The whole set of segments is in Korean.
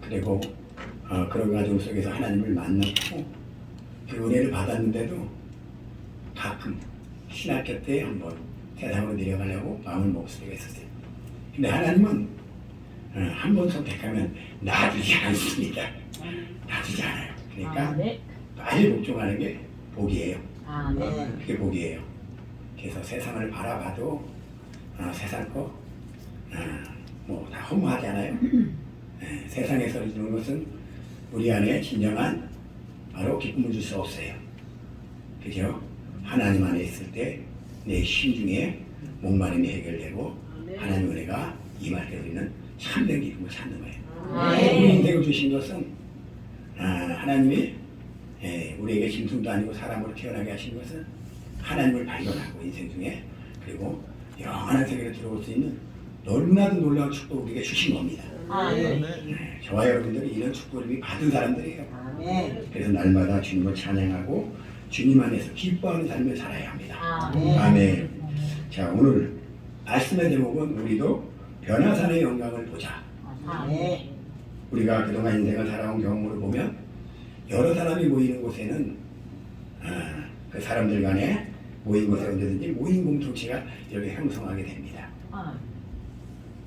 그리고 그런 과정 속에서 하나님을 만났고 그 은혜를 받았는데도 가끔 신학교 때 한번 세상으로 내려가려고 마음을 먹을 때가 있었어요. 근데 하나님은 한 번 선택하면 놔두지 않습니다. 놔두지 않아요. 그러니까 빨리 복종하는 게 복이에요. 그게 복이에요. 그래서 세상을 바라봐도 세상 거 뭐 다 허무하잖아요. 세상에서 주는 것은 우리 안에 진정한 바로 기쁨을 줄 수 없어요. 그죠? 하나님 안에 있을 때 내 심중에 목마름이 해결되고 하나님 은혜가 임할 때 우리는 참된 기쁨을 찾는 거예요. 우리 인생을 주신 것은 하나님이 우리에게 짐승도 아니고 사람으로 태어나게 하신 것은 하나님을 발견하고 인생 중에 그리고 영원한 세계로 들어올 수 있는 너무나도 놀라운 축복을 우리에게 주신 겁니다. 저와 여러분들이 이런 축복을 이미 받은 사람들이에요. 그래서 날마다 주님을 찬양하고 주님 안에서 기뻐하는 삶을 살아야 합니다. 아멘. 자, 오늘 말씀의 제목은 우리도 변화산의 영광을 보자. 우리가 그동안 인생을 살아온 경험으로 보면 여러 사람이 모이는 곳에는 그 사람들 간에 모인 곳에 언제든지 모인 공동체가 이렇게 형성하게 됩니다.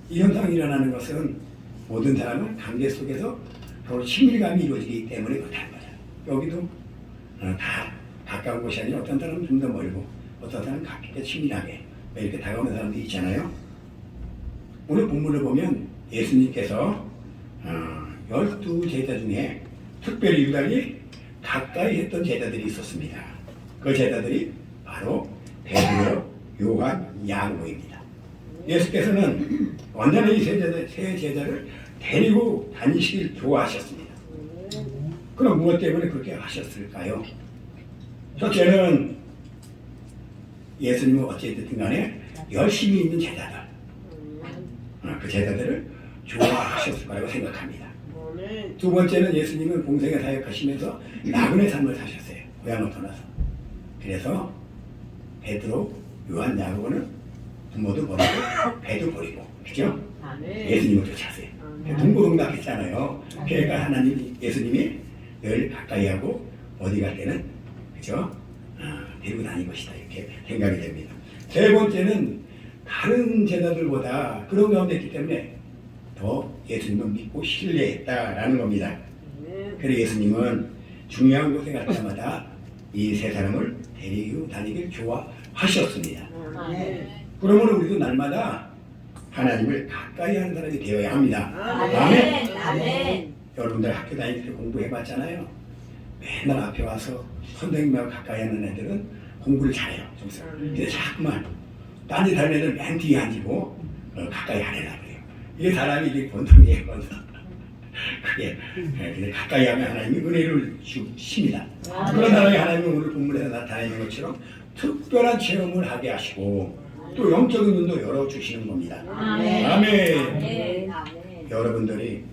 이 현상이 일어나는 것은 모든 사람은 관계 속에서 서로 친밀감이 이루어지기 때문에 그렇다는 거죠. 여기도 다 가까운 곳이 아니라 어떤 사람은 좀 더 멀고 어떤 사람은 가깝게 친밀하게 이렇게 다가오는 사람들이 있잖아요. 오늘 본문을 보면 예수님께서 12제자 중에 특별히 유달리 가까이 했던 제자들이 있었습니다. 그 제자들이 바로 베드로, 요한, 야고보입니다. 예수께서는 언제나 이 세 제자를 데리고 다니시길 좋아하셨습니다. 그럼 무엇 때문에 그렇게 하셨을까요? 첫째는 예수님은 어찌됐든 간에 열심히 있는 제자들, 그 제자들을 좋아하셨을 거라고 생각합니다. 두 번째는 예수님은 공생에 사역하시면서 나그네 삶을 사셨어요. 고향을 떠나서. 그래서 베드로, 요한, 야고보는 부모도 버리고 배도 버리고, 그죠? 예수님을 쫓았어요. 동고동락했잖아요. 그러니까 하나님, 예수님이 늘 가까이 하고 어디 갈 때는, 그죠? 데리고 다닌 것이다 이렇게 생각이 됩니다. 세 번째는 다른 제자들보다 그런 가운데 있기 때문에 더 예수님을 믿고 신뢰했다라는 겁니다. 그래서 예수님은 중요한 곳에 갈 때마다 이 세 사람을 데리고 다니길 좋아하셨습니다. 그러므로 우리도 날마다 하나님을 가까이 하는 사람이 되어야 합니다. 아멘. 여러분들 학교 다닐 때 공부해봤잖아요. 맨날 앞에 와서 선생님하고 가까이 하는 애들은 공부를 잘해요. 근데 자꾸만 딴짓 하는 애들 맨 뒤에 앉고 가까이 안 해라 그래요. 이게 사람이 이게 본성이에요. 그게 근데 가까이 하면 하나님이 은혜를 주십니다. 그런 사람이 하나님은 오늘 본문에서 나타내는 것처럼 특별한 체험을 하게 하시고 또 영적인 눈도 열어주시는 겁니다. 아멘. 여러분들이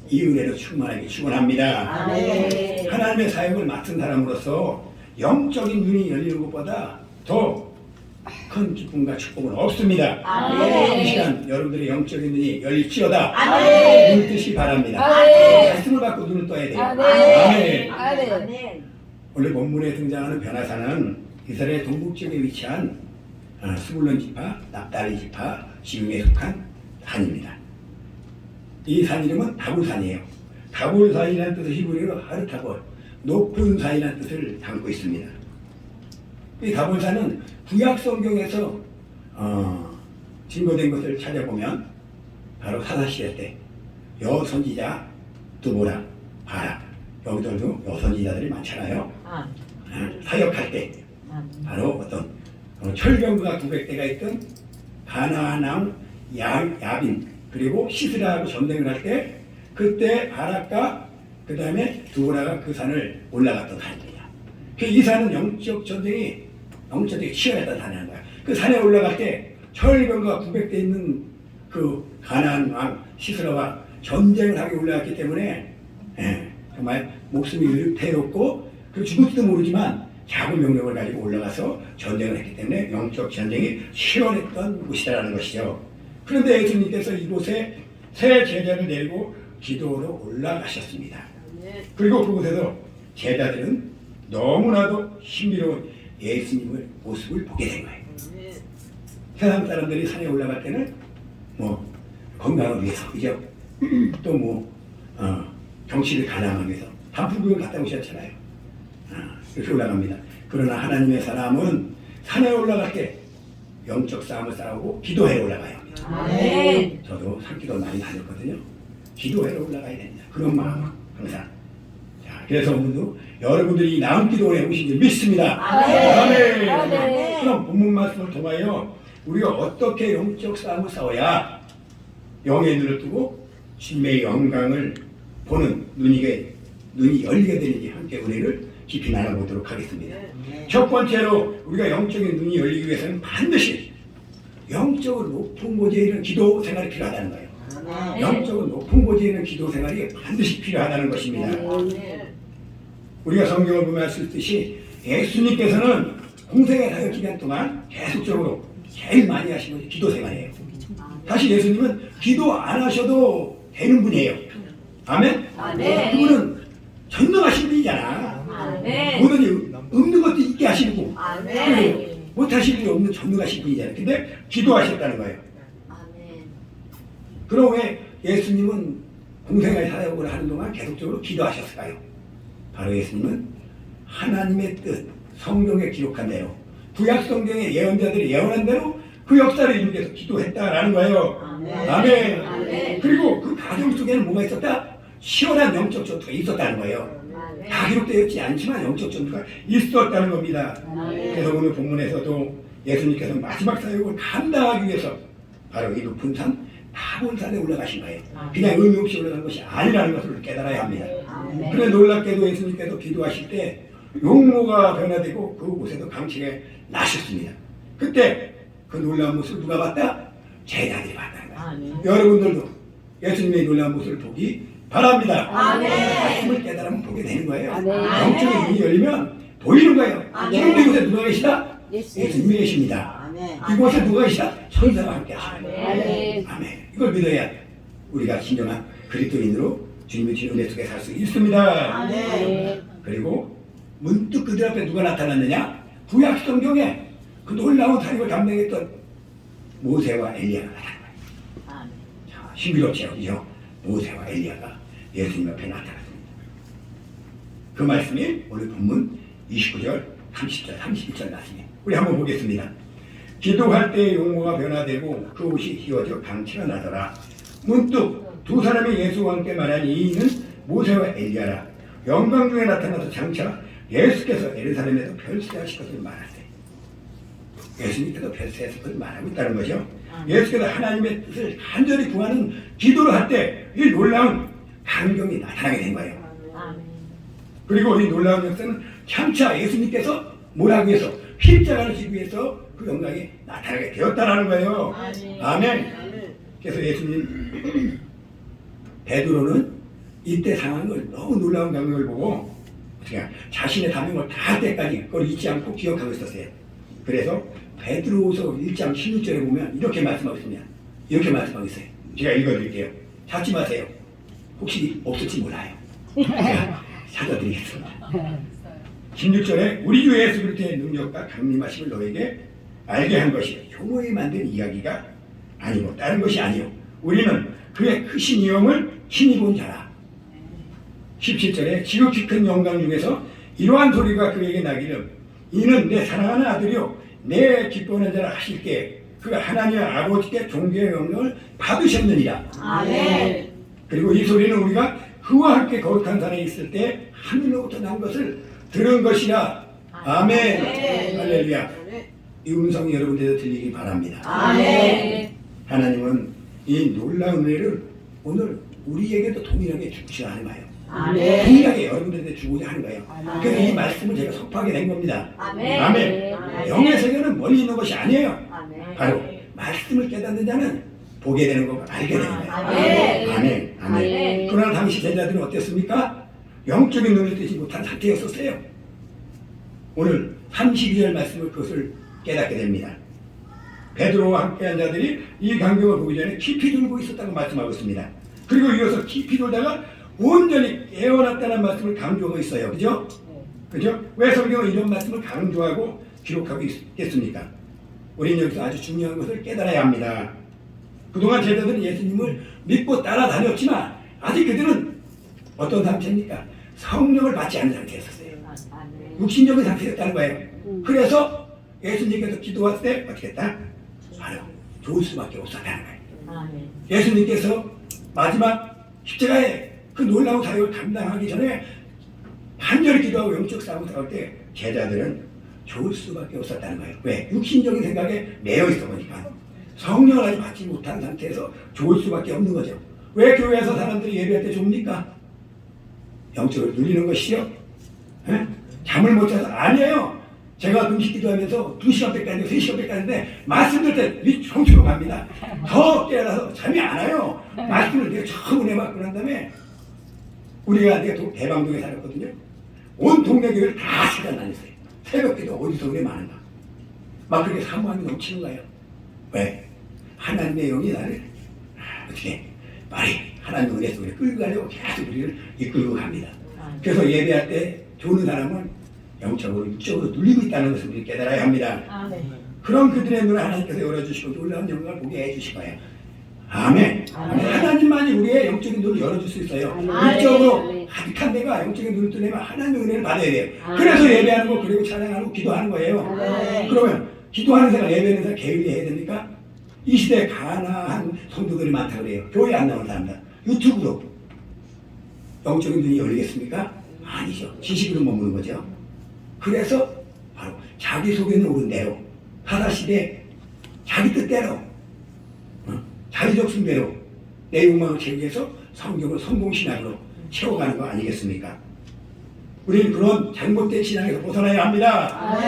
이 은혜로 충만하게 축원합니다. 하나님의 사역을 맡은 사람으로서 영적인 눈이 열리는 것보다 더 큰 기쁨과 축복은 없습니다. 이 시간 여러분들의 영적인 눈이 열릴지어다. 눈을 뜨시 바랍니다. 말씀을 받고 눈을 떠야 돼요. 아멘. 오늘 본문에 등장하는 변화산은 이스라엘 동북쪽에 위치한 스불론 지파, 납달리 지파 지중에 속한 산입니다. 이 산 이름은 다볼산이에요. 다볼산이라는 뜻은 히브리어로 하르타볼, 높은 산이라는 뜻을 담고 있습니다. 이 다볼산은 구약 성경에서 증거된 것을 찾아보면 바로 사사시대 때 여선지자 드보라, 바락, 여기들도 여선지자들이 많잖아요. 사역할 때 바로 어떤 철병거가 900대가 있던 가나안 왕 야빈 그리고 시스라하고 전쟁을 할 때 그때 바락과 그 다음에 드보라가 그 산을 올라갔던 산입니다. 이 산은 영적 전쟁이 치열했던 산이라는 거야. 그 산에 올라갈 때 철병거가 900대 있는 그 가나안 왕 시스라와 전쟁을 하게 올라갔기 때문에 정말 목숨이 위태롭고 죽을지도 모르지만 작은 명령을 가지고 올라가서 전쟁을 했기 때문에 영적 전쟁이 치열했던 곳이라는 것이죠. 그런데 예수님께서 이곳에 새 제자를 내리고 기도로 올라가셨습니다. 그리고 그곳에서 제자들은 너무나도 신비로운 예수님의 모습을 보게 된 거예요. 세상 사람들이 산에 올라갈 때는 뭐 건강을 위해서, 그죠? 또 뭐 정치를 가담하기 위해서 단풍구경 갔다 오셨잖아요. 이렇게 올라갑니다. 그러나 하나님의 사람은 산에 올라갈 때 영적 싸움을 싸우고 기도해 올라가야 합니다. 아멘. 저도 산기도 많이 다녔거든요. 기도해 올라가야 됩니다. 그런 마음 항상. 자, 그래서 오늘도 여러분들이 나은 기도를 해보신 줄 믿습니다. 아멘. 아멘. 그럼 본문 말씀을 통하여 우리가 어떻게 영적 싸움을 싸워야 영의 눈을 뜨고 주님의 영광을 보는 눈이 열리게 되는지 함께 은혜를 깊이 나눠보도록 하겠습니다. 첫 번째로 우리가 영적인 눈이 열리기 위해서는 반드시 영적으로 높은 곳에 있는 기도 생활이 필요하다는 거예요. 영적으로 높은 곳에 있는 기도 생활이 반드시 필요하다는 것입니다. 우리가 성경을 보면 알 수 있듯이 예수님께서는 공생의 사역 기간 동안 계속적으로 제일 많이 하신 것이 기도 생활이에요. 사실 예수님은 기도 안 하셔도 되는 분이에요. 아멘? 아멘. 그분은 전능하신 분이잖아. 아멘. 뭐든지 없는 것도 있게 하시고 아멘. 못하실 일이 없는 전능하신 분이잖아요. 근데 기도하셨다는 거예요. 아멘. 그럼 왜 예수님은 공생의 사역을 하는 동안 계속적으로 기도하셨을까요? 바로 예수님은 하나님의 뜻, 성경에 기록한 대로 구약 성경의 예언자들이 예언한 대로 그 역사를 이루기 위해서 기도했다라는 거예요. 아멘. 아멘. 그리고 그 과정 속에는 뭐가 있었다? 시원한 영적 전투가 있었다는 거예요. 다 기록되어 있지 않지만 영적 전투가 있었다는 겁니다. 그래서 오늘 본문에서도 예수님께서 마지막 사역을 감당하기 위해서 바로 이 높은 산 타본산에 올라가신 거예요. 그냥 의미 없이 올라간 것이 아니라는 것을 깨달아야 합니다. 그래 놀랍게도 예수님께서 기도하실 때 용모가 변화되고 그곳에도 강치가 나셨습니다. 그때 그 놀라운 모습을 누가 봤다? 제자들이 봤다는 거예요. 여러분들도 예수님의 놀라운 모습을 보기 바랍니다. 말씀을 깨달으면 보게 되는 거예요. 영적인 눈이 열리면 보이는 거예요. 지금 이곳에 누가 계시다? 예수님이 계십니다. 이곳에 누가 계시다? 천사가 함께 하십니다. 아멘. 이걸 믿어야 우리가 진정한 그리스도인으로 주님의 은혜 속에 살 수 있습니다. 그리고 문득 그들 앞에 누가 나타났느냐? 구약 성경에 그 놀라운 사역을 감당했던 모세와 엘리야가 나타난 거예요. 자, 신비롭죠, 그죠? 모세와 엘리야가 예수님 앞에 나타났습니다. 그 말씀이 오늘 본문 29절, 30절, 31절 말씀이에요. 우리 한번 보겠습니다. 기도할 때 용모가 변화되고 그 옷이 휘어져 강치가 나더라. 문득 두 사람이 예수와 함께 말하니 이는 모세와 엘리야라. 영광 중에 나타나서 장차 예수께서 예루살렘에서 별세하실 것을 말하세요. 예수님께서 별세하실 것을 말하고 있다는 거죠. 예수께서 하나님의 뜻을 간절히 구하는 기도를 할 때 이 놀라운 감격이 나타나게 된 거예요. 그리고 이 놀라운 역사는 장차 예수님께서 뭐라고 해서 십자가를 지기 위해서 그 영광이 나타나게 되었다라는 거예요. 아멘. 그래서 예수님 베드로는 이때 상황을 너무 놀라운 감격을 보고 어떻게 자신의 사명을 다 할 때까지 그걸 잊지 않고 기억하고 있었어요. 그래서 베드로후서 1장 16절에 보면 이렇게 말씀하고 있습니다. 이렇게 말씀하고 있어요. 제가 읽어드릴게요. 찾지 마세요. 혹시 없을지 몰라요. 제가 찾아드리겠습니다. 16절에 우리 주 예수 그리스도의 능력과 강림하심을 너에게 알게 한 것이 흉오에 만든 이야기가 아니고 다른 것이 아니요 우리는 그의 크신 이름을 친히 본 자라. 17절에 지극히 큰 영광 중에서 이러한 소리가 그에게 나기를 이는 내 사랑하는 아들이요 내 기뻐하는 자라 하실게 그 하나님 아버지께 존귀의 영광을 받으셨느니라. 아멘. 그리고 이 소리는 우리가 그와 함께 거룩한 산에 있을 때 하늘로부터 난 것을 들은 것이라. 아멘. 할렐루야. 이 음성이 여러분들에게 들리기 바랍니다. 아멘. 하나님은 이 놀라운 은혜를 오늘 우리에게도 동일하게 주시려 하는 거예요. 아멘. 동일하게 여러분들에게 주고자 하는 거예요. 그래서 이 말씀을 제가 선포하게 된 겁니다. 아멘. 아멘. 영의 세계는 멀리 있는 것이 아니에요. 아멘. 바로 말씀을 깨닫는 자는 보게 되는 거고 알게 되는 거예요. 아멘. 아멘. 아멘. 그러나 당시 제자들은 어땠습니까? 영적인 눈을 뜨지 못한 상태였었어요. 오늘 32절 말씀을 그것을 깨닫게 됩니다. 베드로와 함께한 자들이 이 광경을 보기 전에 깊이 들고 있었다고 말씀하고 있습니다. 그리고 이어서 깊이 돌다가 온전히 깨어났다는 말씀을 강조하고 있어요. 그죠? 그죠? 왜 성경은 이런 말씀을 강조하고 기록하고 있겠습니까? 우리는 여기서 아주 중요한 것을 깨달아야 합니다. 그동안 제자들은 예수님을 믿고 따라다녔지만 아직 그들은 어떤 상태입니까? 성령을 받지 않은 상태였었어요. 육신적인 상태였다는 거예요. 그래서 예수님께서 기도할 때 어떻게 했다? 바로 좋을 수밖에 없었다는 거예요. 예수님께서 마지막 십자가에 그 놀라운 사역을 감당하기 전에 간절히 기도하고 영적 싸움을 싸울 때 제자들은 좋을 수밖에 없었다는 거예요. 왜? 육신적인 생각에 매여 있어 보니까 성령을 아직 받지 못한 상태에서 좋을 수밖에 없는 거죠. 왜 교회에서 사람들이 예배할 때 좋습니까? 영적으로 눌리는 것이요? 에? 잠을 못 자서 아니에요. 제가 금식 기도하면서 2시간 뺏가는데 3시간 뺏가는데 말씀 들을 때 위 총추로 갑니다. 더 깨어나서 잠이 안 와요. 말씀을 내가 처음 은혜 받고 난 다음에 우리가 내가 대방동에 살았거든요. 온 동네 교회를 다 찾아다녔어요. 새벽기도 어디서 그래 많은가. 막 그렇게 사모함이 넘치는 거예요. 왜? 하나님의 영이 나를 어떻게 말이 하나님의 은혜 속에 끌고 가려고 계속 우리를 이끌고 갑니다. 그래서 예배할 때 좋은 사람은 영적으로 육적으로 눌리고 있다는 것을 우리 깨달아야 합니다. 그럼 그들의 눈을 하나님께서 열어주시고 놀라운 영광을 보게 해주실 거예요. 아멘. 하나님만이 우리의 영적인 눈을 열어줄 수 있어요. 육적으로 가득한 내가 영적인 눈을 뜨려면 하나님의 은혜를 받아야 돼요. 그래서 예배하는 거 그리고 찬양하고 기도하는 거예요. 그러면 기도하는 사람 예배하는 사람 게을리해야 됩니까? 이 시대에 가난한 성도들이 많다고 그래요. 교회 안 나오는 사람들 유튜브로 영적인 눈이 열리겠습니까? 아니죠. 지식으로 머무는 거죠. 그래서 바로 자기 속에는 옳은 대로 사사시대 자기 뜻대로 자기적 숭배로 내 욕망을 채우기 위해서 성경을 성공신학으로 채워가는 거 아니겠습니까? 우리는 그런 잘못된 신앙에서 벗어나야 합니다.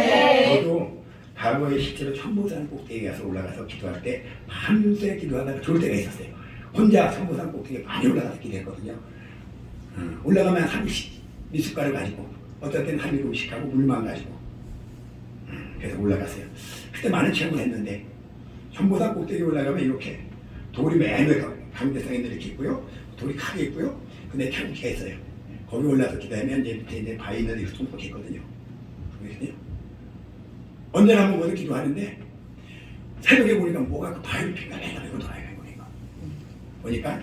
저도 과거에 실제로 천보산 꼭대기에 가서 올라가서 기도할 때 밤새 기도하다가 졸 때가 있었어요. 혼자 천보산 꼭대기에 많이 올라가서 기도했거든요. 올라가면 한 입씩 미숫가루 가지고 어떨 때는 한 입씩 하고 물만 가지고 그래서 올라갔어요. 그때 많은 체험을 했는데 천보산 꼭대기에 올라가면 이렇게 돌이 맨 가운데상에 이렇게 있고요. 돌이 크게 있고요. 근데 태국기가 있어요. 거기 올라서 기다리면 이제 밑에 이제 바위 있는데 이거 뚱뚱해 있거든요. 그러거든요. 언제나 한번 거기서 기도하는데 새벽에 보니까 뭐가 그 바위를 핑가매가지고 돌아가는 거니까. 보니까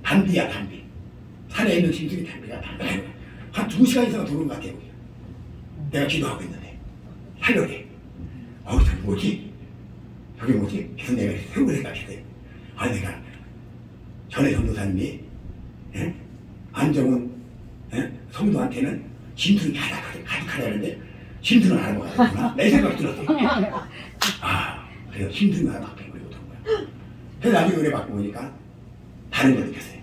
단비야 단비. 산에 있는 짐승이 단비가 단비야. 한 2시간 이상 도는 것 같아요. 내가 기도하고 있는데 새벽에 저기 뭐지? 저게 뭐지? 그래서 내가 세월을 생각했어요. 아 내가 전에 전도사님이 안정은 성도한테는 짐승이 가득하다는데 짐승을 알아보았구나. 내 생각 들었어요. 아 그래서 짐승을 알아봤더니 못한 거야. 그래서 나중에 은혜 받고 보니까 다른 걸 느꼈어요.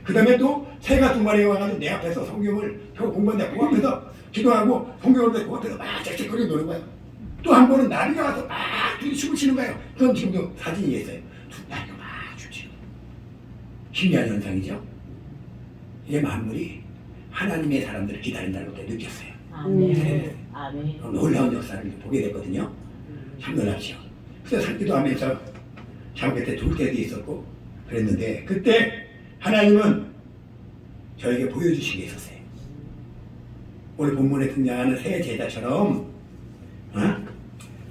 그 다음에 또 새가 2마리가 와가지고 내 앞에서 성경을 공부한다. 그 앞에서 기도하고 성경을 듣고 그 앞에서 막 짹짹거리고 노는 거예요. 또 한 번은 나비가 와서 막 둘이 춤을 추는 거예요. 그건 지금도 사진이 있어요. 두 나비가 막 춤추는 신기한 현상이죠. 이게 만물이 하나님의 사람들을 기다린다는 것을 느꼈어요. 아멘. 놀라운 역사를 보게 됐거든요. 참 놀랍죠. 그래서 살기도 하면서 참 그때 좋을 때도 있었고 그랬는데 그때 하나님은 저에게 보여주신 게 있었어요. 오늘 본문에 등장하는 새 제자처럼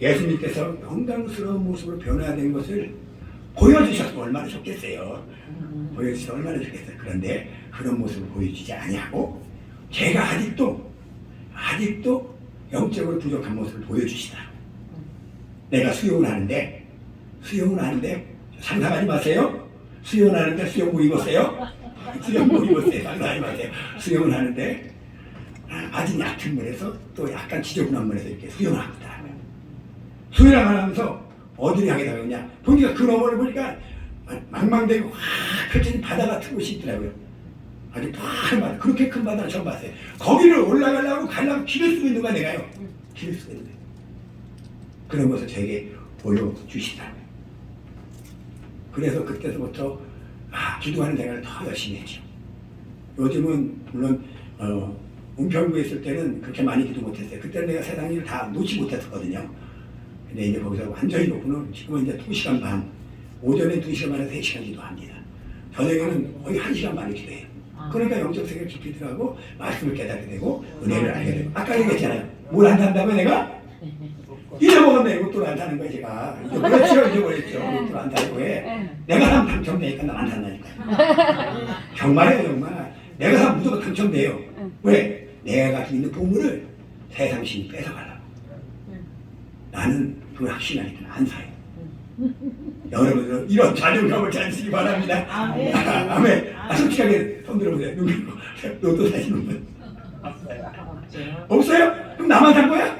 예수님께서 영광스러운 모습으로 변화된 것을 보여주셔서 얼마나 좋겠어요. 보여주셔서 얼마나 좋겠어요. 그런데 그런 모습을 보여주지 아니하고 제가 아직도 영적으로 부족한 모습을 보여주시다. 내가 수영을 하는데 상상하지 마세요. 수영을 하는데 수영복 입었어요. 수영복 입었어요. 상상하지 마세요. 수영을 하는데 아주 얕은 물에서 또 약간 지저분한 물에서 이렇게 수영을 하고 있다. 수영을 하면서 어디를 향해 나가느냐 보니까 그 너머를 보니까 망망대고 확 펼쳐진 바다 같은 곳이 있더라고요. 아주 큰 바다, 그렇게 큰 바다를 처음 봤어요. 거기를 가려고 길을 쓰고 있는 거야 내가요. 길을 쓰고 있는 거예요. 그런 것을 저에게 보여주시더라고요. 그래서 그때부터 기도하는 생활을 더 열심히 했죠. 요즘은 물론 은평구에 있을 때는 그렇게 많이 기도 못했어요. 그때는 내가 세상 일을 다 놓지 못했었거든요. 근데 이제 거기서 완전히 놓고는 지금은 이제 2시간 반, 오전에 2시간 반에 3시간 기도합니다. 저녁에는 거의 1시간 만에 기도해요. 그러니까 영적 세계를 깊이 들어가고 말씀을 깨닫게 되고 은혜를 알게 되고. 아까 얘기했잖아요. 뭘 안 산다고 내가? 잊어먹었네. 로또를 안 사는 거야 제가. 잊어버렸죠. 로또를 안 사는 거에 내가 사면 당첨되니까 난 안 산다니까요. 정말이에요 정말. 내가 사면 무조건 당첨돼요. 왜? 내가 가지고 있는 보물을 세상 신이 뺏어가려고. 나는 그걸 확신하니까 안 사요. 여러분들은 이런 자존감을 잘 쓰기 바랍니다. 아멘. 아멘. 솔직하게 손 들어보세요. 로또 사시는 분 없어요? 그럼 나만 산 거야?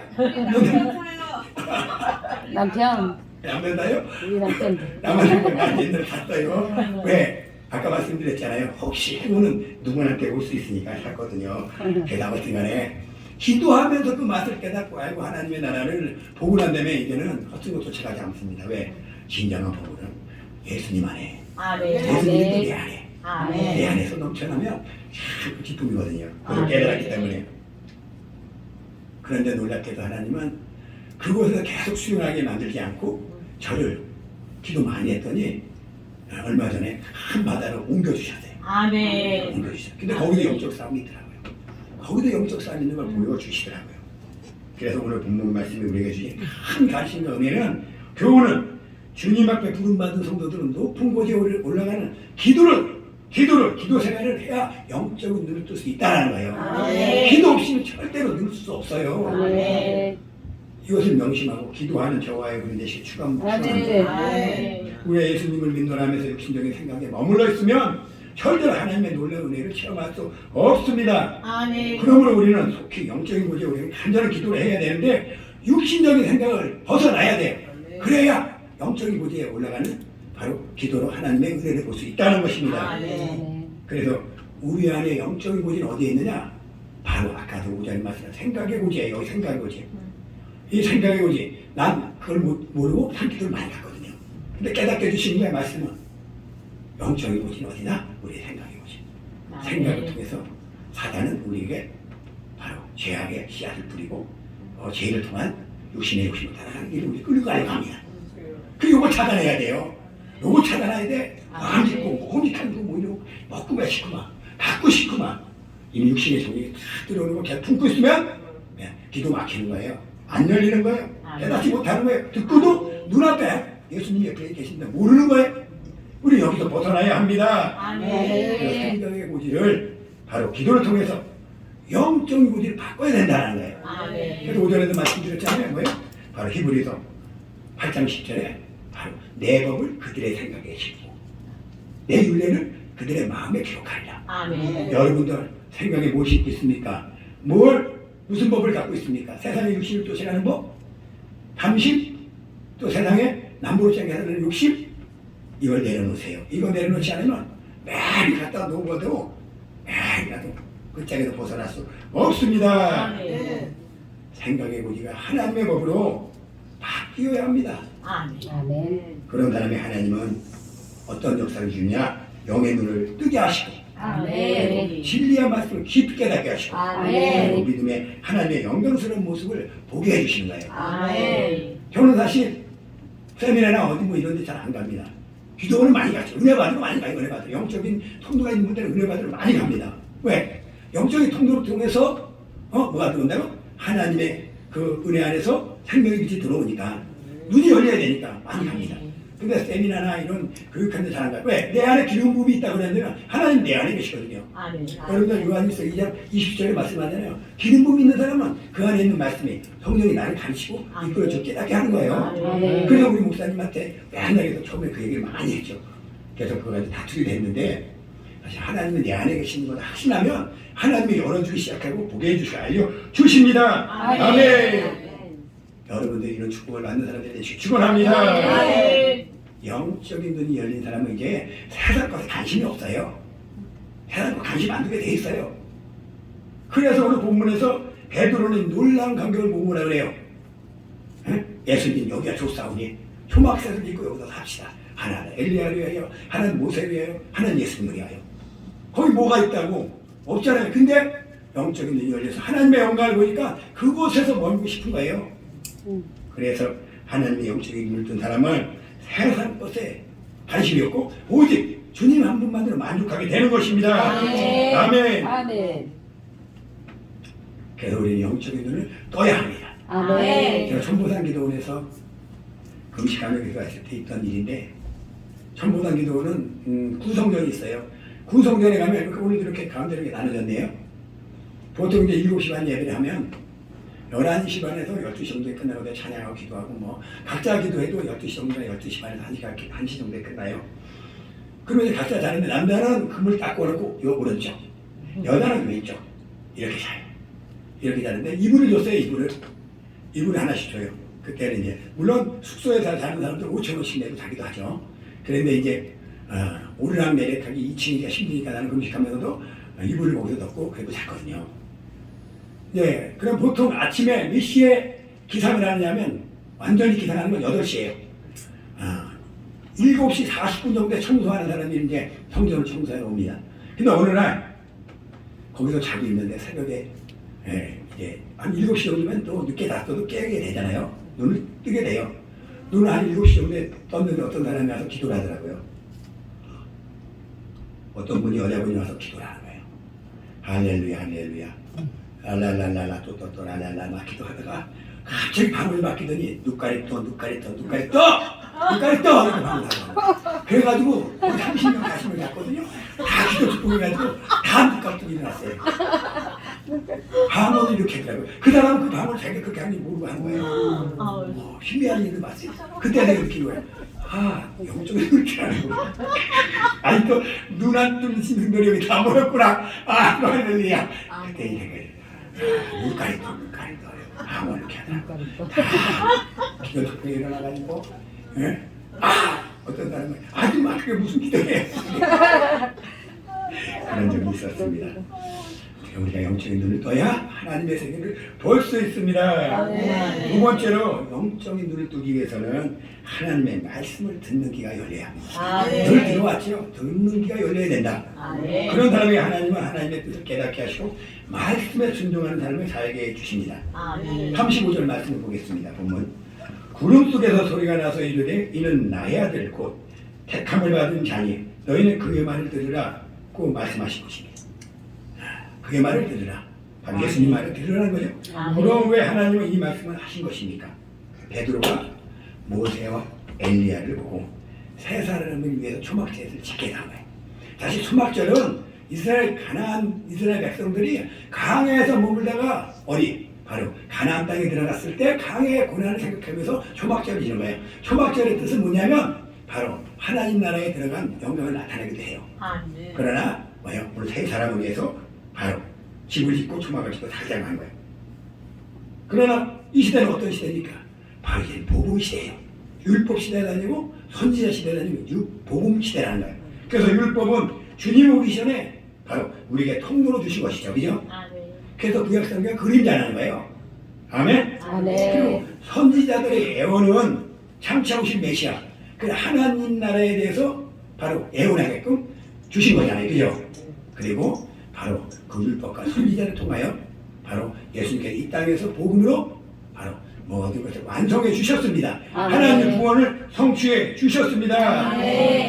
남편. 남편 사요? 우리 남편. 나만 산 거야. 난 옛날에 샀어요. 왜? 아까 말씀드렸잖아요. 혹시 행운은 누구한테 올 수 있으니까 샀거든요. 게다가 어쨌간에 기도하면서 그 맛을 깨닫고 알고 하나님의 나라를 보고 난 다음에 이제는 어떤 것도 채가지 않습니다. 왜? 진정한 복은 예수님 안에, 예수님이 내 안에, 내 안에서 넘쳐나면 참 그 기쁨이거든요. 그걸 깨달았기 때문에. 그런데 놀랍게도 하나님은 그곳에서 계속 수용하게 만들지 않고 저를 기도 많이 했더니 얼마 전에 한 바다로 옮겨주셨어요. 옮겨주셨어요. 근데 거기도 영적 싸움이 있더라고요. 거기도 영적 싸움이 있는 걸 보여주시더라고요. 그래서 오늘 본문 말씀이 우리에게 주신 큰 가르침과 은혜는 교훈은 주님 앞에 부름받은 성도들은 높은 곳에 올라가는 기도 생활을 해야 영적으로 눈을 뜰 수 있다는 거예요. 기도 없이는 절대로 눈을 뜰 수 없어요. 이것을 명심하고 기도하는 저와의 그런 대신 추가합니다. 우리가 예수님을 믿노라면서 육신적인 생각에 머물러 있으면 절대로 하나님의 놀라운 은혜를 체험할 수 없습니다. 그러므로 우리는 속히 영적인 곳에 우리는 간절한 기도를 해야 되는데 육신적인 생각을 벗어나야 돼요. 그래야 영적인 곳에 올라가는 바로 기도로 하나님의 은혜를 볼 수 있다는 것입니다. 그래서 우리 안에 영적인 곳이 어디에 있느냐? 바로 아까도 오자는 말씀 생각의 곳이에요. 여기 생각의 곳이에요. 이 생각의 곳이 난 그걸 모르고 산기도를 많이 갔거든요. 근데 깨닫게 해주시는 거야 말씀은. 영적인 곳이 어디나? 우리 생각의 곳이. 생각을 통해서 사단은 우리에게 바로 죄악의 씨앗을 뿌리고 죄를 통한 육신의 욕심을 따라가는 길을 우리 끌고 가려고 합니다. 그 요거 차단해야 돼요. 요거 차단해야 돼. 마음 짓고 호미칸 거 뭐 이러고 먹고 싶구만 갖고 싶구만 이미 육신의 종이 다 들어오는 거 계속 품고 있으면 기도 막히는 거예요. 안 열리는 거예요. 깨닫지 못하는 거예요. 듣고도 눈앞에 예수님 옆에 계신데 모르는 거예요. 우리 여기서 벗어나야 합니다. 그래서 생각의 고지를 바로 기도를 통해서 영적인 고지를 바꿔야 된다는 거예요. 그래서 오전에도 말씀드렸잖아요. 뭐예요? 바로 히브리서 8장 10절에 바로 내 법을 그들의 생각에 심고 내 율례를 그들의 마음에 기록하리라. 여러분들 생각에 무엇이 있습니까? 무슨 법을 갖고 있습니까? 세상의 육신을 쫓아가는 법? 탐심? 또 세상에 남부르장에 하는 욕심? 이걸 내려놓으세요. 이거 내려놓지 않으면 매일 갖다 놓고도 매일이라도 그 짝에서 벗어날 수 없습니다. 생각의 고지가 하나님의 법으로 바뀌어야 합니다. 그런 다음에 하나님은 어떤 역사를 주냐? 영의 눈을 뜨게 하시고 진리의 말씀을 깊이 깨닫게 하시고 그리고 믿음의 하나님의 영광스러운 모습을 보게 해주시는 거예요. 저는 사실 세미나나 어디 뭐 이런 데 잘 안 갑니다. 기도원을 많이 갔죠. 은혜 받으러 많이 가요. 은혜 받으러. 영적인 통로가 있는 분들은 은혜 받으러 많이 갑니다. 왜? 영적인 통로를 통해서 뭐가 들어온다고? 하나님의 그 은혜 안에서 생명의 빛이 들어오니까 눈이 열려야 되니까 많이 갑니다. 근데 세미나나 이런 교육하는 데 잘 안 가요. 왜? 내 안에 기름 부음이 있다고 그랬는데 하나님 내 안에 계시거든요. 여러분들 요한일서 2장 20절에 말씀하잖아요. 기름 부음이 있는 사람은 그 안에 있는 말씀이 성령이 나를 가르치고 이끌어줘 깨닫게 하는 거예요. 그래서 우리 목사님한테 맨날 처음에 그 얘기를 많이 했죠. 그래서 그거 가지고 다투기도 했는데 사실 하나님은 내 안에 계시는 걸 확신하면 하나님이 열어주기 시작하고 보게 해주시고 알려주십니다. 아멘. 여러분들 이런 축복을 받는 사람들에 대해 축원합니다. 영적인 눈이 열린 사람은 이제 세상 것에 관심이 없어요. 세상 것 관심 안 두게 돼 있어요. 그래서 오늘 본문에서 베드로는 놀라운 감격을 보고 뭐라 그래요? 예수님 여기가 좋사오니 초막새를 입고 여기서 삽시다. 하나는 엘리야를 위하여, 하나는 모세를 위하여, 하나는 예수님을 위하여. 거기 뭐가 있다고? 없잖아요. 근데 영적인 눈이 열려서 하나님의 영광을 보니까 그곳에서 머물고 싶은 거예요. 그래서 하나님의 영적인 눈을 뜬 사람은 세상 것에 관심이 없고 오직 주님 한 분만으로 만족하게 되는 것입니다. 아멘. 아멘. 아멘. 그래서 우리는 영적인 눈을 떠야 합니다. 아멘. 제가 천보산 기도원에서 금식하며 기도했을 때 있던 일인데, 천보산 기도원은 구성전이 있어요. 구성전에 가면 오늘도 이렇게 가운데 이렇게 나눠졌네요. 보통 이제 7시 반 예배를 하면 11시 반에서 12시 정도에 끝나고 찬양하고 기도하고 뭐 각자 기도해도 12시 정도에 12시 반에서 1시 정도에 끝나요. 그러면 이제 각자 자는데 남자는 금을 딱 꺼놓고 요 오른쪽, 여자는 왼쪽 이렇게 자요. 이렇게 자는데 이불을 줬어요. 이불을 하나씩 줘요. 그때는 이제 물론 숙소에서 자는 사람들 5,000원씩 내고 자기도 하죠. 그런데 이제 오르락 내리락하기 2층이니까 힘드니까 나는 금식하면서도 이불을 거기서 덮고 그리고 잤거든요. 네, 그럼 보통 아침에 몇 시에 기상을 하느냐면 완전히 기상하는 건 8시예요. 7시 40분 정도에 청소하는 사람이 이제 성전을 청소해 옵니다. 근데 어느 날 거기서 자고 있는데 새벽에 이제 한 7시 정도면 또 늦게 잤어도 깨게 되잖아요. 눈을 뜨게 돼요. 눈을 한 7시 정도에 떴는데 어떤 사람이 와서 기도를 하더라고요. 어떤 분이 여자분이 와서 기도를 하는 거예요. 할렐루야 할렐루야 랄랄랄랄라 또 랄랄라 막 기도하다가 갑자기 방을 바뀌더니 눈깔이 떠 이렇게 방을 하더라고요. 그래가지고 30명 40명 갔거든요. 다 기도 축복해가지고 다 눈깔도 일어났어요. 방언을 이렇게 하더라고요. 그 사람은 그 방언을 자기가 그렇게 하는지 모르고 하는 거예요. 신비한 일을 봤어요. 그때 내가 느낀 거예요. 영적인 이렇게 하는 거예요. 아니 또 눈 안 뜨는 짐승들이 여기 다 모였구나. 할렐루야. 그때 이런 거예요. 눈깔이 떠 방언을 이렇게 하더라고요. 기도 축복에 일어나가지고 어떤 사람은 아주 막 그게 무슨 기도예요. 그런 적이 있었습니다. 우리가 영적인 눈을 떠야 하나님의 세계를 볼 수 있습니다. 두 번째로 영적인 눈을 뜨기 위해서는 하나님의 말씀을 듣는 귀가 열려야 합니다. 늘 들어왔죠. 듣는 귀가 열려야 된다. 그런 사람이 하나님은 하나님의 뜻을 깨닫게 하시고 말씀에 순종하는 사람을 살게 해주십니다. 35절 말씀을 보겠습니다. 본문 구름 속에서 소리가 나서 이르되 이는 나의 아들 곧 택함을 받은 자니 너희는 그의 말을 들으라고 말씀하신 것입니다. 그의 말을 들으라. 바로 예수님 말을 들으라는 거죠. 그럼 왜 하나님은 이 말씀을 하신 것입니까? 베드로가 모세와 엘리야를 보고 세 사람을 위해서 초막절을 지게 한 거예요. 다시 초막절은 이스라엘 백성들이 강해에서 머물다가 바로 가나안 땅에 들어갔을 때 강해의 고난을 생각하면서 초막절을 지는 거예요. 초막절의 뜻은 뭐냐면 바로 하나님 나라에 들어간 영광을 나타내기도 해요. 그러나 오늘 세 사람을 위해서 바로 집을 짓고 초막을 짓고 살자고 한 거예요. 그러나 이 시대는 어떤 시대입니까? 바로 이제 복음 시대예요. 율법 시대가 아니고 선지자 시대가 아니고 복음 시대라는 거예요. 그래서 율법은 주님 오기 전에 바로 우리에게 통로로 주신 것이죠. 그죠? 그래서 구약성경 그림자라는 거예요. 아멘? 그리고 선지자들의 애원은 장차 오신 메시아, 그 하나님 나라에 대해서 바로 애원하게끔 주신 거잖아요. 그죠? 그리고 바로 그 율법과 선지자를 통하여 바로 예수님께서 이 땅에서 복음으로 바로 모든 것을 완성해 주셨습니다. 하나님의 구원을 성취해 주셨습니다.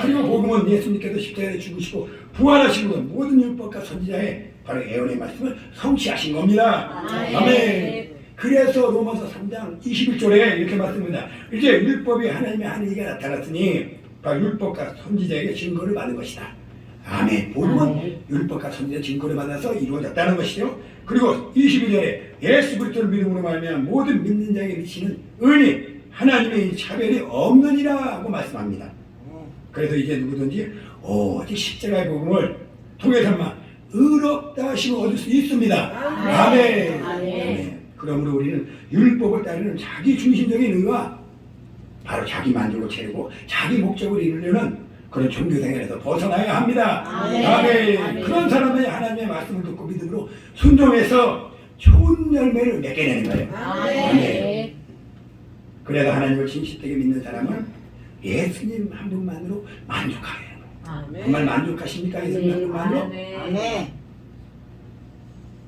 그리고 복음은 예수님께서 십자가에 죽으시고 부활하시고 모든 율법과 선지자의 바로 예언의 말씀을 성취하신 겁니다. 아멘. 그래서 로마서 3장 21절에 이렇게 말씀합니다. 이제 율법이 하나님의 한 의가 나타났으니 바로 율법과 선지자에게 증거를 받는 것이다. 아멘. 복음은 율법과 선지자 증거를 받아서 이루어졌다는 것이죠. 그리고 22절에 예수 그리스도를 믿음으로 말하면 모든 믿는 자에게 미치는 은이 하나님의 차별이 없느니라고 말씀합니다. 그래서 이제 누구든지 오직 십자가의 복음을 통해서만 의롭다 하시고 얻을 수 있습니다. 아멘. 아멘. 그러므로 우리는 율법을 따르는 자기 중심적인 의와 바로 자기 만족을 채우고 자기 목적을 이루려는 그런 종교생활에서 벗어나야 합니다. 아멘. 그런 사람이 하나님의 말씀을 듣고 믿음으로 순종해서 좋은 열매를 맺게 되는 거예요. 아멘. 그래서 하나님을 진실되게 믿는 사람은 예수님 한 분만으로 만족하게 되는 거예요. 정말 만족하십니까? 예수님 한 분만으로? 아멘.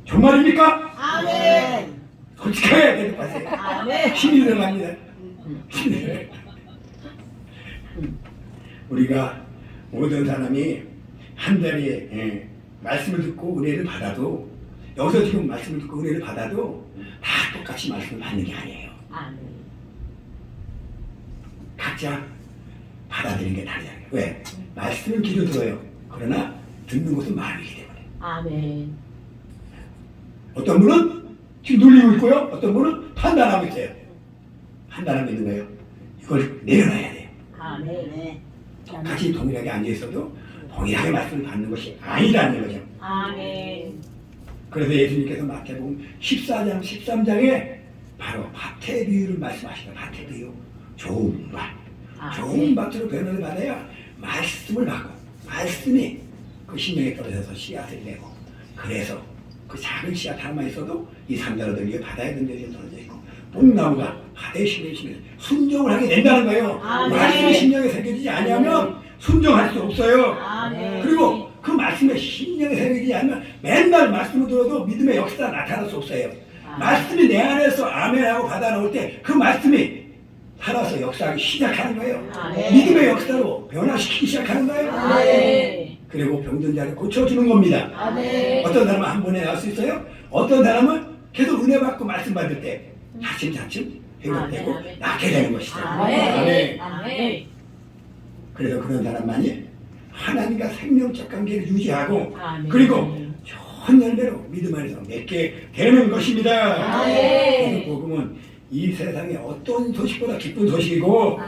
정말입니까? 아멘. 솔직하게 대답하세요. 아멘. 힘이 들어갑니다. 우리가 모든 사람이 한 자리에 말씀을 듣고 은혜를 받아도 여기서 지금 말씀을 듣고 은혜를 받아도 다 똑같이 말씀을 받는 게 아니에요. 아멘. 각자 받아들이는 게 다르잖아요. 왜? 말씀을 귀로 들어요. 그러나 듣는 것은 마음이기 때문에. 아멘. 어떤 분은 지금 눌리고 있고요. 어떤 분은 판단하고 있어요. 판단하고 있는 거예요. 이걸 내려놔야 돼요. 아멘. 같이 동일하게 앉아있어도 동일하게 말씀을 받는 것이 아니라는 거죠. 아멘. 그래서 예수님께서 마태복음 14장 13장에 바로 밭의 비유를 말씀하시다. 밭의 비유. 좋은 밭. 좋은 밭으로 변화를 받아야 말씀을 받고 말씀이 그 심령에 떨어져서 씨앗을 내고 그래서 그 작은 씨앗 하나만 있어도 이 산자로들 위에 바다에 던져져 떨어져 있고 뽕나무가 바다에 심겨지면 순종을 하게 된다는 거예요. 말씀이 심령에 새겨지지 않으면 순종할 수 없어요. 그리고 그 말씀에 심령에 새겨지지 않으면 맨날 말씀을 들어도 믿음의 역사가 나타날 수 없어요. 말씀이 내 안에서 아멘하고 받아놓을 때 그 말씀이 살아서 역사하기 시작하는 거예요. 믿음의 역사로 변화시키기 시작하는 거예요. 그리고 병든 자를 고쳐주는 겁니다. 어떤 사람은 한 번에 나을 수 있어요. 어떤 사람은 계속 은혜 받고 말씀 받을 때 차츰차츰 회복되고 낫게 되는 것이죠. 아멘. 그래서 그런 사람만이 하나님과 생명적 관계를 유지하고 그리고 좋은 열매로 믿음 안에서 맺게 되는 것입니다. 그래서 복음은 이 세상에 어떤 소식보다 기쁜 소식이고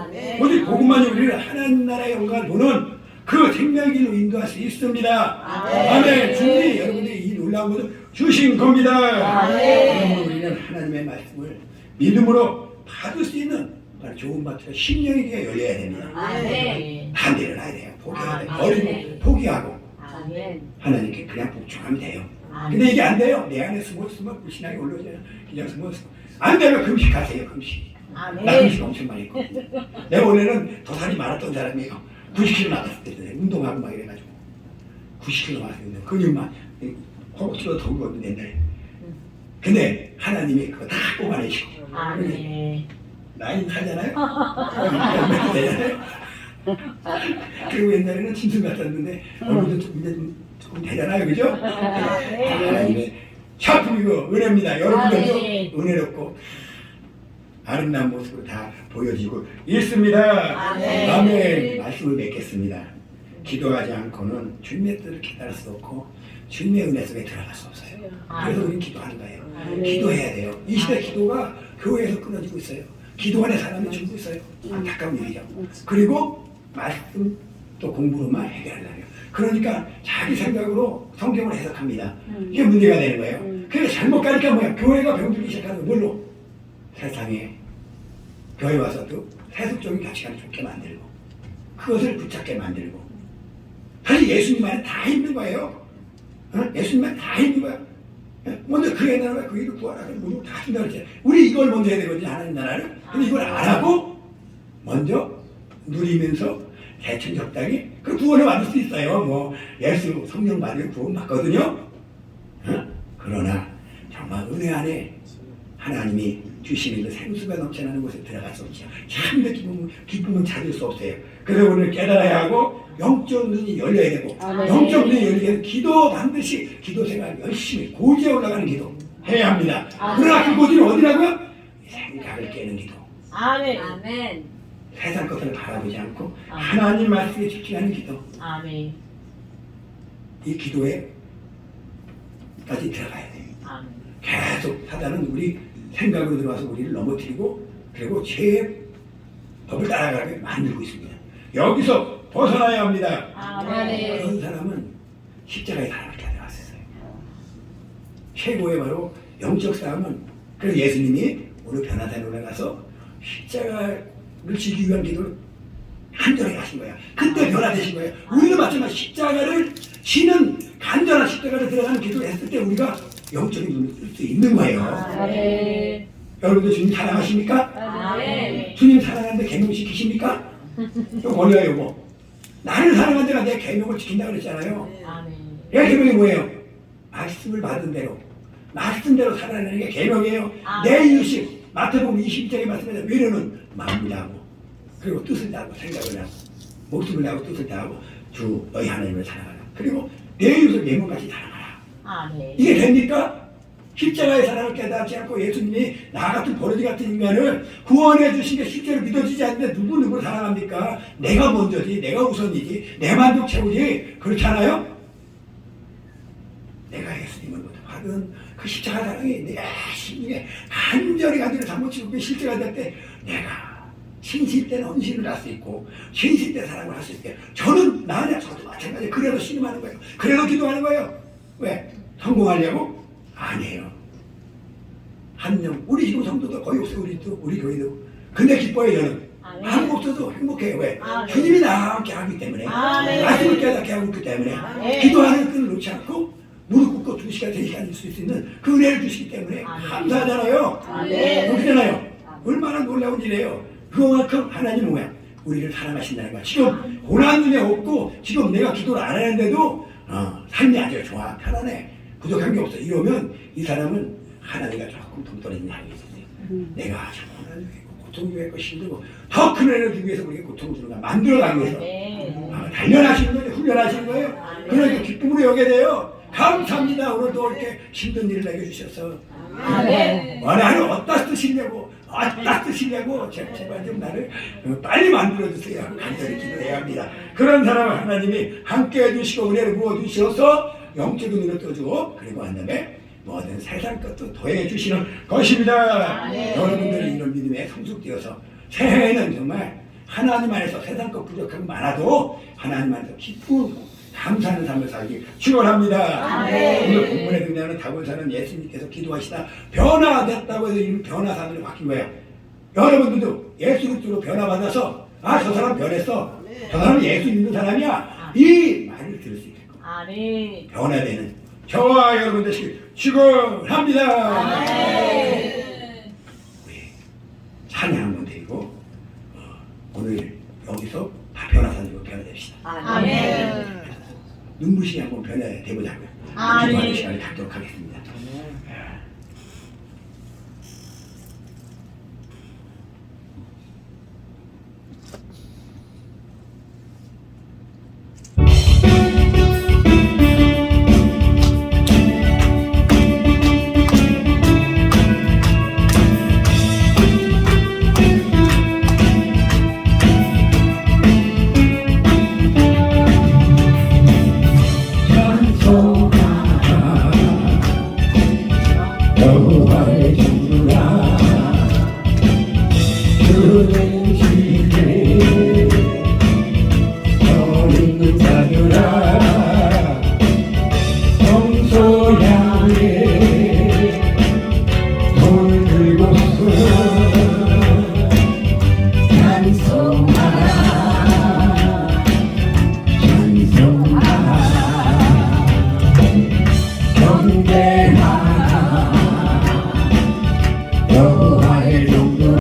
오직 복음만이 우리를 하나님 나라의 영광을 보는 그 생명의 길로 인도할 수 있습니다. 아멘. 주님이 여러분들이 이 놀라운 것을 주신 겁니다. 그러므로 우리는 하나님의 말씀을 믿음으로 받을 수 있는 좋은 밭으로 심령의 귀가 열려야 됩니다. 다 내려놔야 돼요. 포기해야 돼요. 버리고 포기하고 하나님께 그냥 복종하면 돼요. 근데 이게 안 돼요. 내 안에 숨어 불신하게 올라오잖아요. 그냥 숨어 안 되면 금식하세요. 금식. 나 금식 엄청 많이 했거든요. 내가 원래는 더 살이 많았던 사람이에요. 90kg 나갔을 때 운동하고 막 이래가지고 90kg 나갔는데 근육만 허벅지가 더 굵었는데 옛날에. 근데 하나님이 그거 다 뽑아내시고 나이 살잖아요. 그리고 옛날에는 짐승 같았는데 얼굴도 조금 되잖아요, 그죠? 하나님의 샤프이고 은혜입니다. 여러분들도 은혜롭고 아름다운 모습으로 다 보여지고 있습니다. 아멘. 말씀을 맺겠습니다. 기도하지 않고는 주님의 뜻을 깨달을 수 없고 주님의 은혜 속에 들어갈 수 없어요. 그래서 우리는 기도하는 거예요. 기도해야 돼요. 이 시대 기도가 교회에서 끊어지고 있어요. 기도 안에 사람이 죽고 있어요. 안타까운 일이죠. 그리고 말씀 또 공부로만 해결하려고요. 그러니까 자기 생각으로 성경을 해석합니다. 이게 문제가 되는 거예요. 그래서 잘못 가니까 뭐야? 교회가 병들기 시작하는 거 뭘로? 세상에 교회 와서도 세속적인 가치관을 좋게 만들고 그것을 붙잡게 만들고 사실 예수님 안에 다 있는 거예요. 예수님 안에 다 있는 거야. 먼저 그의 나라가 그 일을 구하라. 모두 다 준다 그랬잖아요. 우리 이걸 먼저 해야 되거든요. 하나님 나라를. 근데 이걸 안 하고 먼저 누리면서 대충 적당히 그 구원을 받을 수 있어요. 뭐 예수 성령 받으면 구원 받거든요. 그러나 정말 은혜 안에 하나님이 주시는 그 생수가 넘쳐나는 곳에 들어갈 수 없죠. 참된 기쁨은 찾을 수 없어요. 그래서 오늘 깨달아야 하고 영적 눈이 열려야 되고 영적 눈이 열리게 되면 기도 반드시 기도 생활 열심히 고지에 올라가는 기도 해야 합니다. 그러나 그 고지는 어디라고요? 생각을 깨는 기도. 아멘. 세상 것을 바라보지 않고 하나님 말씀에 집중하는 기도. 이 기도에 까지 들어가야 돼요. 계속 사단은 우리 생각으로 들어와서 우리를 넘어뜨리고 그리고 죄의 법을 따라가게 만들고 있습니다. 여기서 벗어나야 합니다. 그런 사람은 십자가에 달아나게 되었어요. 최고의 바로 영적 싸움은 그래서 예수님이 오늘 변화산에 올라가서 십자가를 지기 위한 기도를 간절하게 하신 거야. 그때 변화되신 거예요. 우리도 마찬가지 십자가를 지는 간절한 십자가를 들어가는 기도를 했을 때 우리가 영적인 눈을 뜰 수 있는 거예요. 여러분들 주님 사랑하십니까? 주님 사랑하는데 계명 지키십니까? 이거 뭐예요, 이거? 나를 사랑한 데가 내 계명을 지킨다고 그랬잖아요. 내 계명이 뭐예요? 말씀을 받은 대로 말씀대로 살아내는 게 계명이에요. 내 이웃이 마태복음 22장에 말씀하자 외로는 마음을 다하고 그리고 뜻을 다하고 생각을 하고 목숨을 다하고 뜻을 다하고 주 너희 하나님을 사랑하라. 그리고 내 이웃을 내 몸같이 사랑하라. 아멘. 이게 됩니까? 십자가의 사랑을 깨닫지 않고 예수님이 나 같은 버러지 같은 인간을 구원해 주신 게 실제로 믿어지지 않는데 누구를 사랑합니까? 내가 먼저지, 내가 우선이지, 내 만족 채우지. 그렇잖아요? 내가 예수님을 받은 그 십자가 사랑이 내 심령에 간절히 사무치고 실제가 될 때 내가 신실 때는 헌신을 할 수 있고 신실 때 사랑을 할 수 있게 저는 나냐 저도 마찬가지. 그래도 신음하는 거예요. 그래도 기도하는 거예요. 왜? 성공하려고? 아니에요. 한 명, 우리 지금 성도도 거의 없어요. 우리 교회도. 근데 기뻐요. 저는. 아무 없어도 행복해요. 왜? 주님이 나와 함께 하기 때문에. 말씀을 깨닫게 하고 있기 때문에. 기도하는 끈을 놓지 않고 무릎 꿇고 2시간, 3시간 있을 수 있는 그 은혜를 주시기 때문에 감사하잖아요. 그렇잖아요. 얼마나 놀라운 일이에요. 그만큼 하나님 뭐야? 우리를 사랑하신다는 거야. 지금 고난 눈에 없고 지금 내가 기도를 안 하는데도 삶이 아주 좋아. 편안해. 부족한 게 없어. 이러면 이 사람은 하나님과 조금 동떨어진 향이 있어요. 내가 아주 고난 중에 있고 고통 중에 있고 힘들고 더 큰 은혜를 주기 위해서 우리에게 고통을 주는 거야. 만들어가기 위해서. 단련하시는 거예요. 훈련하시는 거예요. 그러니까 기쁨으로 여겨야 돼요. 감사합니다. 오늘도 이렇게 힘든 일을 내게 주셔서. 하나님 어디다 쓰시려고 제발 좀 나를 빨리 만들어주세요 하고 간절히 기도해야 합니다. 그런 사람을 하나님이 함께 해주시고 은혜를 부어주셔서 영적인 눈을 떠주고 그리고 한 다음에 모든 세상 것도 더해 주시는 것입니다. 여러분들이 이런 믿음에 성숙되어서 새해에는 정말 하나님 안에서 세상 것 부족함이 많아도 하나님 안에서 기쁘고 감사하는 삶을 살기 축원합니다. 오늘 본문에 등장하는 다곤산은 예수님께서 기도하시다 변화됐다고 해서 이름 변화산으로 바뀐 거예요. 여러분들도 예수 그리스도로 변화받아서 저 사람 변했어. 저 사람은 예수 믿는 사람이야. 이 말을 들을 수 있겠고 변화되는 저와 여러분 되시길 축원합니다. 우리 찬양 한번 드리고 오늘 여기서 다 변화산으로 변화됩시다. 눈부시게 한번 변화되보자고요. 기도하는 시간을 갖도록 하겠습니다.